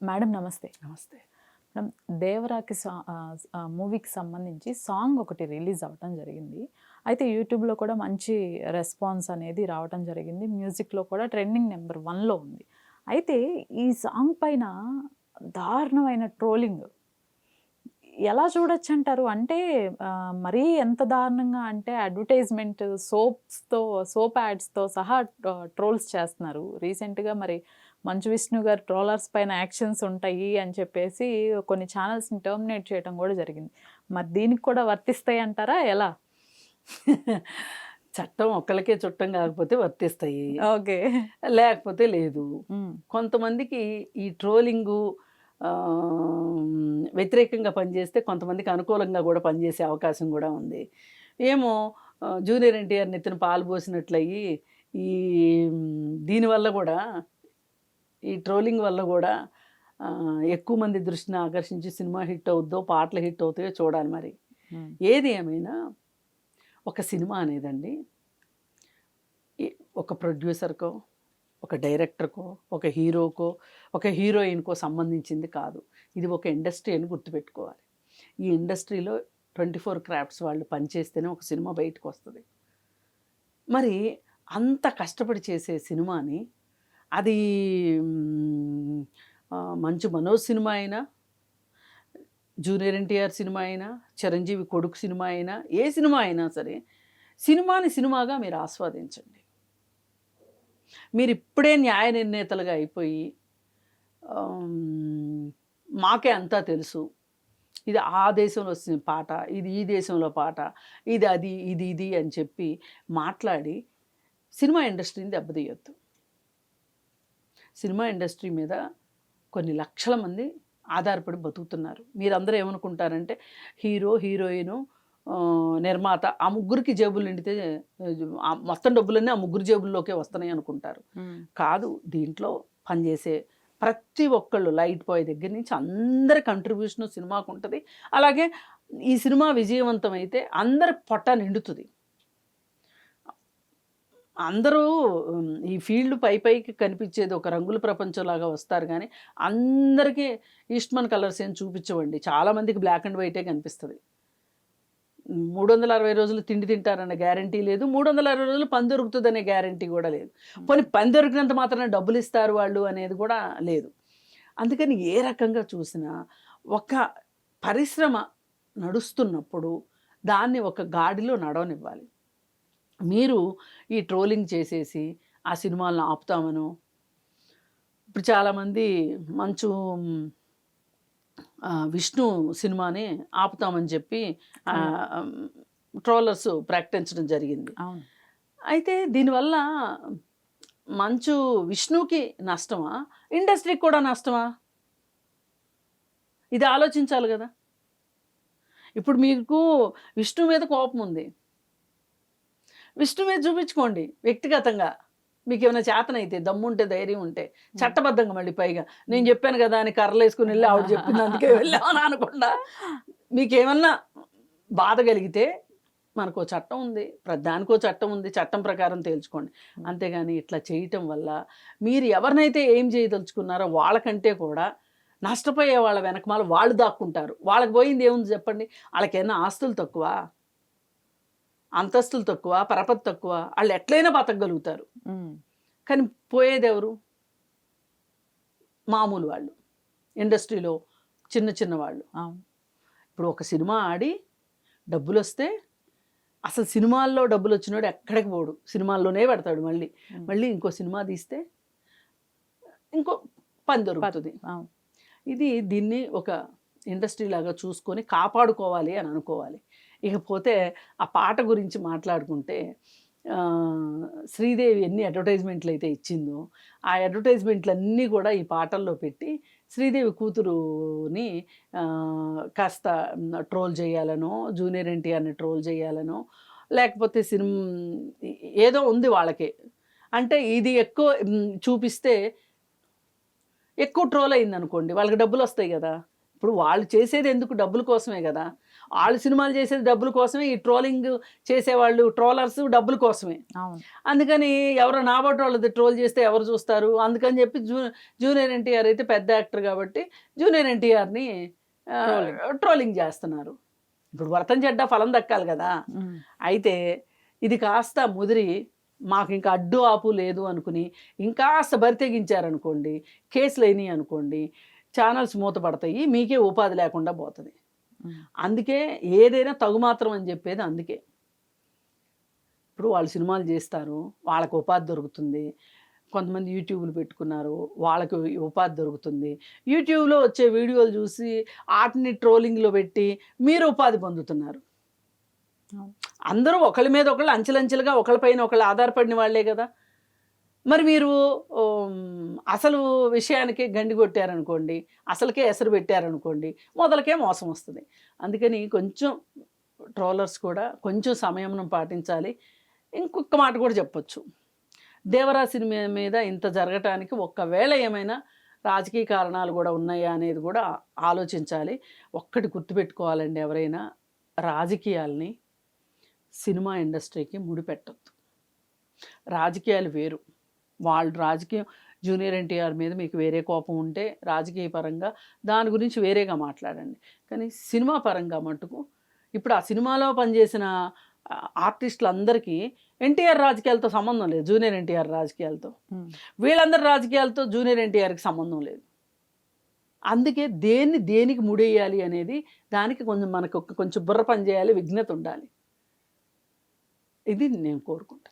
Madam నమస్తే. నమస్తే. Madam 'దేవరాకి' మూవీకి సంబంధించి సాంగ్ ఒకటి రిలీజ్ అవ్వటం జరిగింది. అయితే యూట్యూబ్‌లో కూడా మంచి రెస్పాన్స్ అనేది రావటం జరిగింది. మ్యూజిక్‌లో కూడా ట్రెండింగ్ నెంబర్ 1లో ఉంది. అయితే ఈ సాంగ్ పైన దారుణమైన ట్రోలింగ్ ఎలా చూడొచ్చంటారు? అంటే మరీ ఎంత దారుణంగా అంటే అడ్వర్టైజ్‌మెంట్ సోప్ యాడ్స్‌తో సహా ట్రోల్స్ చేస్తున్నారు. రీసెంట్‌గా మరి మంచు విష్ణు గారు ట్రోలర్స్ పైన యాక్షన్స్ ఉంటాయి అని చెప్పేసి కొన్ని ఛానల్స్‌ని టర్మినేట్ చేయడం కూడా జరిగింది. మరి దీనికి కూడా వర్తిస్తాయి అంటారా? ఎలా? చట్టం ఒక్కళ్ళకే చుట్టం కాకపోతే వర్తిస్తాయి. ఓకే. లేకపోతే లేదు. హ్మ్. కొంతమందికి ఈ ట్రోలింగు వ్యతిరేకంగా పనిచేస్తే కొంతమందికి అనుకూలంగా కూడా పనిచేసే అవకాశం కూడా ఉంది. ఏమో జూనియర్ ఎన్టీఆర్ నెత్తిన పాలు పోసినట్లయ్యి ఈ దీనివల్ల కూడా ఈ ట్రోలింగ్ వల్ల కూడా ఎక్కువ మంది దృష్టిని ఆకర్షించి సినిమా హిట్ అవుద్దో, పాటలు హిట్ అవుతాయో చూడాలి మరి. హ్మ్. ఏది ఏమైనా ఒక సినిమా అనేదండి ఒక ప్రొడ్యూసర్‌కో, ఒక డైరెక్టర్‌కో, ఒక హీరోకో, ఒక హీరోయిన్‌కో సంబంధించింది కాదు. ఇది ఒక ఇండస్ట్రీ అని గుర్తుపెట్టుకోవాలి. ఈ ఇండస్ట్రీలో 24 క్రాఫ్ట్స్ వాళ్ళు పనిచేస్తేనే ఒక సినిమా బయటకొస్తది. మరి అంత కష్టపడి చేసే సినిమాని అది మంచు మనోజ్ సినిమా అయినా, జూనియర్ ఎన్టీఆర్ సినిమా అయినా, చిరంజీవి కొడుకు సినిమా అయినా, ఏ సినిమా అయినా సరే సినిమాని సినిమాగా మీరు ఆస్వాదించండి. మీరిప్పుడే న్యాయ నిర్ణేతలుగా అయిపోయి మాకే అంతా తెలుసు, ఇది ఆ దేశంలో వచ్చిన పాట, ఇది ఈ దేశంలో పాట, ఇది అది, ఇది ఇది అని చెప్పి మాట్లాడి సినిమా ఇండస్ట్రీని దెబ్బతీయొద్దు. సినిమా ఇండస్ట్రీ మీద కొన్ని లక్షల మంది ఆధారపడి బతుకుతున్నారు. మీరందరూ ఏమనుకుంటారంటే హీరో, హీరోయిను, నిర్మాత ఆ ముగ్గురికి జేబులు నిండితే మొత్తం డబ్బులన్నీ ఆ ముగ్గురు జేబుల్లోకే వస్తున్నాయి అనుకుంటారు. కాదు, దీంట్లో పనిచేసే ప్రతి ఒక్కళ్ళు లైట్ బాయ్ దగ్గర నుంచి అందరి కంట్రిబ్యూషను సినిమాకు ఉంటుంది. అలాగే ఈ సినిమా విజయవంతమైతే అందరి పొట్ట నిండుతుంది. అందరూ ఈ ఫీల్డ్ పైకి కనిపించేది ఒక రంగుల ప్రపంచంలాగా వస్తారు కానీ అందరికీ ఈస్ట్మన్ కలర్స్ ఏం చూపించవండి. చాలామందికి బ్లాక్ అండ్ వైటే కనిపిస్తుంది. 360 రోజులు తిండి తింటారన్న గ్యారంటీ లేదు. 360 రోజులు పని దొరుకుతుందనే గ్యారంటీ కూడా లేదు. పోనీ పని దొరికినంత మాత్రాన డబ్బులు ఇస్తారు వాళ్ళు అనేది కూడా లేదు. అందుకని ఏ రకంగా చూసినా ఒక పరిశ్రమ నడుస్తున్నప్పుడు దాన్ని ఒక గాడిలో నడవనివ్వాలి. మీరు ఈ ట్రోలింగ్ చేసేసి ఆ సినిమాలను ఆపుతామను, ఇప్పుడు చాలామంది మంచు విష్ణు సినిమాని ఆపుతామని చెప్పి ట్రోలర్స్ ప్రకటించడం జరిగింది. అవును. అయితే దీనివల్ల మంచు విష్ణుకి నష్టమా, ఇండస్ట్రీకి కూడా నష్టమా? ఇది ఆలోచించాలి కదా. ఇప్పుడు మీకు విష్ణు మీద కోపం ఉంది, విష్ణు మీద చూపించుకోండి వ్యక్తిగతంగా. మీకు ఏమైనా చేతనైతే, దమ్ముంటే, ధైర్యం ఉంటే, చట్టబద్ధంగా మళ్ళీ పైగా నేను చెప్పాను కదా అని కర్రలు వేసుకుని వెళ్ళి ఆవిడ చెప్పింది అందుకే వెళ్ళామని అనకుండా మీకేమన్నా బాధ కలిగితే మనకో చట్టం ఉంది, దానికో చట్టం ఉంది, చట్టం ప్రకారం తేల్చుకోండి. అంతేగాని ఇట్లా చేయటం వల్ల మీరు ఎవరినైతే ఏం చేయదలుచుకున్నారో వాళ్ళకంటే కూడా నష్టపోయే వాళ్ళ వెనకమాల వాళ్ళు దాక్కుంటారు. వాళ్ళకి పోయింది ఏముంది చెప్పండి? వాళ్ళకైనా ఆస్తులు తక్కువ, అంతస్తులు తక్కువ, పరపతి తక్కువ, వాళ్ళు ఎట్లయినా బతకగలుగుతారు. కానీ పోయేది ఎవరు? మామూలు వాళ్ళు, ఇండస్ట్రీలో చిన్న చిన్న వాళ్ళు. ఇప్పుడు ఒక సినిమా ఆడి డబ్బులు వస్తే అసలు సినిమాల్లో డబ్బులు వచ్చినోడు ఎక్కడికి పోడు, సినిమాల్లోనే పెడతాడు. మళ్ళీ ఇంకో సినిమా తీస్తే ఇంకో పని దొరుకుతుంది. దీన్ని ఒక ఇండస్ట్రీ లాగా చూసుకొని కాపాడుకోవాలి అని అనుకోవాలి. ఇకపోతే ఆ పాట గురించి మాట్లాడుకుంటే శ్రీదేవి ఎన్ని అడ్వర్టైజ్మెంట్లు అయితే ఇచ్చిందో ఆ అడ్వర్టైజ్మెంట్లన్నీ కూడా ఈ పాటల్లో పెట్టి శ్రీదేవి కూతురుని కాస్త ట్రోల్ చేయాలనో, జూనియర్ ఎన్టీఆర్ని ట్రోల్ చేయాలనో, లేకపోతే ఏదో ఉంది వాళ్ళకి. అంటే ఇది ఎక్కువ చూపిస్తే ఎక్కువ ట్రోల్ అయింది అనుకోండి, వాళ్ళకి డబ్బులు వస్తాయి కదా. ఇప్పుడు వాళ్ళు చేసేది ఎందుకు? డబ్బుల కోసమే కదా. వాళ్ళు సినిమాలు చేసేది డబ్బుల కోసమే, ఈ ట్రోలింగ్ చేసేవాళ్ళు ట్రోలర్స్ డబ్బుల కోసమే. అవును. అందుకని ఎవరో నాబోటి వాళ్ళది ట్రోల్ చేస్తే ఎవరు చూస్తారు? అందుకని చెప్పి జూనియర్ ఎన్టీఆర్ అయితే పెద్ద యాక్టర్ కాబట్టి జూనియర్ ఎన్టీఆర్‌ని ట్రోలింగ్ చేస్తున్నారు. ఇప్పుడు వ్రతం చెడ్డ ఫలం దక్కాలి కదా! హ్మ్. అయితే ఇది కాస్త ముదిరి మాకు ఇంకా అడ్డు ఆపు లేదు అనుకుని ఇంకాస్త బరితెగించారనుకోండి, కేసులైనయి అనుకోండి, ఛానల్స్ మూతపడతాయి. మీకే ఉపాధి లేకుండా పోతది. హ్మ్. అందుకే ఏదైనా తగుమాత్రం అని చెప్పేది అందుకే. ఇప్పుడు వాళ్ళు సినిమాలు చేస్తారు. వాళ్ళకి ఉపాధి దొరుకుతుంది. కొంతమంది యూట్యూబ్‌లు పెట్టుకున్నారు. వాళ్ళకి ఉపాధి దొరుకుతుంది. యూట్యూబ్‌లో వచ్చే వీడియోలు చూసి ఆటిని ట్రోలింగ్‌లో పెట్టి మీరు ఉపాధి పొందుతున్నారు. అవును. అందరూ ఒకళ్ళ మీద ఒకళ్ళు అంచెలంచెలుగా ఒకళ్ళపైన ఒకళ్ళు ఆధారపడిన వాళ్ళే కదా! మరి మీరు అసలు విషయానికి గండి కొట్టారనుకోండి, అసలుకే ఎసరు పెట్టారనుకోండి, మొదలకే మోసం వస్తది. అందుకని కొంచెం ట్రోలర్స్ కూడా కొంచెం సంయమనం పాటించాలి. ఇంకొక మాట కూడా చెప్పొచ్చు. 'దేవరా' సినిమా మీద ఇంత జరగటానికి ఒక్కవేళ ఏమైనా రాజకీయ కారణాలు కూడా ఉన్నాయా అనేది కూడా ఆలోచించాలి. ఒక్కటి గుర్తుపెట్టుకోవాలండి ఎవరైనా, రాజకీయాల్ని సినిమా ఇండస్ట్రీకి ముడిపెట్టొద్దు. రాజకీయాలు వేరు. వాళ్ళు రాజకీయం జూనియర్ ఎన్టీఆర్ మీద మీకు వేరే కోపం ఉంటే రాజకీయ పరంగా దాని గురించి వేరేగా మాట్లాడండి. కానీ సినిమా పరంగా మట్టుకు ఇప్పుడు ఆ సినిమాలో పనిచేసిన ఆర్టిస్టులందరికీ ఎన్టీఆర్ రాజకీయాలతో సంబంధం లేదు. జూనియర్ ఎన్టీఆర్ రాజకీయాలతో. హ్మ్. వీళ్ళందరి రాజకీయాలతో జూనియర్ ఎన్టీఆర్‌కి సంబంధం లేదు. అందుకే దేనికి ముడేయాలి అనేది దానికి కొంచెం మనకు కొంచెం బుర్ర పని చేయాలి, విజ్ఞత ఉండాలి. ఇది నేను కోరుకుంటాను.